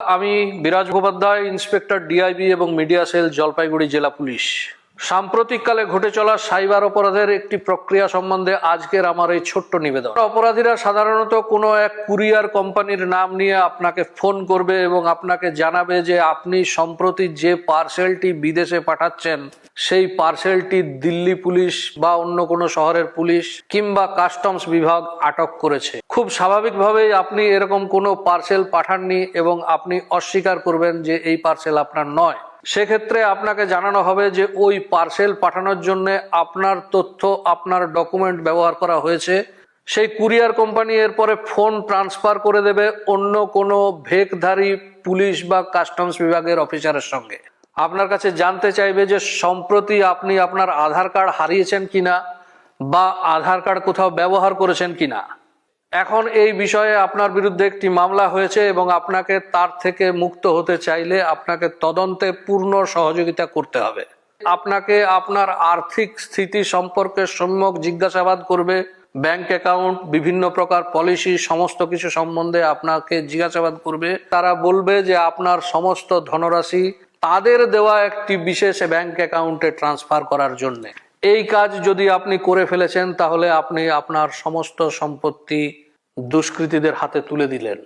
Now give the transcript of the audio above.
আমি বিরাজ Mukhopadhyay, inspector DIB এবং মিডিয়া সেল, জলপাইগুড়ি জেলা পুলিশ। সাম্প্রতিককালে ঘটে চলা সাইবার অপরাধের একটি প্রক্রিয়া সম্বন্ধে আজকের আমার এই ছোট্ট নিবেদন। অপরাধীরা সাধারণত কোনো এক কুরিয়ার কোম্পানির নাম নিয়ে আপনাকে ফোন করবে এবং আপনাকে জানাবে যে আপনি সম্প্রতি যে পার্সেলটি বিদেশে পাঠাচ্ছেন সেই পার্সেলটি দিল্লি পুলিশ বা অন্য কোনো শহরের পুলিশ কিংবা কাস্টমস বিভাগ আটক করেছে। খুব স্বাভাবিকভাবেই আপনি এরকম কোনো পার্সেল পাঠাননি এবং আপনি অস্বীকার করবেন যে এই পার্সেল আপনার নয়। সেক্ষেত্রে আপনাকে জানানো হবে যে ওই পার্সেল পাঠানোর জন্য আপনার তথ্য, আপনার ডকুমেন্ট ব্যবহার করা হয়েছে। সেই কুরিয়ার কোম্পানি এরপরে ফোন ট্রান্সফার করে দেবে অন্য কোনো ভেকধারী পুলিশ বা কাস্টমস বিভাগের অফিসারের সঙ্গে। আপনার কাছে জানতে চাইবে যে সম্প্রতি আপনি আপনার আধার কার্ড হারিয়েছেন কিনা বা আধার কার্ড কোথাও ব্যবহার করেছেন কিনা। এখন এই বিষয়ে আপনার বিরুদ্ধে একটি মামলা হয়েছে এবং আপনাকে তার থেকে মুক্ত হতে চাইলে আপনাকে তদন্তে পূর্ণ সহযোগিতা করতে হবে। আপনাকে আপনার আর্থিক স্থিতি সম্পর্কে সম্যক জিজ্ঞাসাবাদ করবে, ব্যাংক অ্যাকাউন্ট, বিভিন্ন প্রকার পলিসি, সমস্ত কিছু সম্বন্ধে আপনাকে জিজ্ঞাসাবাদ করবে। তারা বলবে যে আপনার সমস্ত ধনরাশি তাদের দেওয়া একটি বিশেষ ব্যাংক অ্যাকাউন্টে ট্রান্সফার করার জন্য। এই কাজ যদি আপনি করে ফেলেছেন তাহলে আপনি আপনার সমস্ত সম্পত্তি দুষ্কৃতীদের হাতে তুলে দিলেন।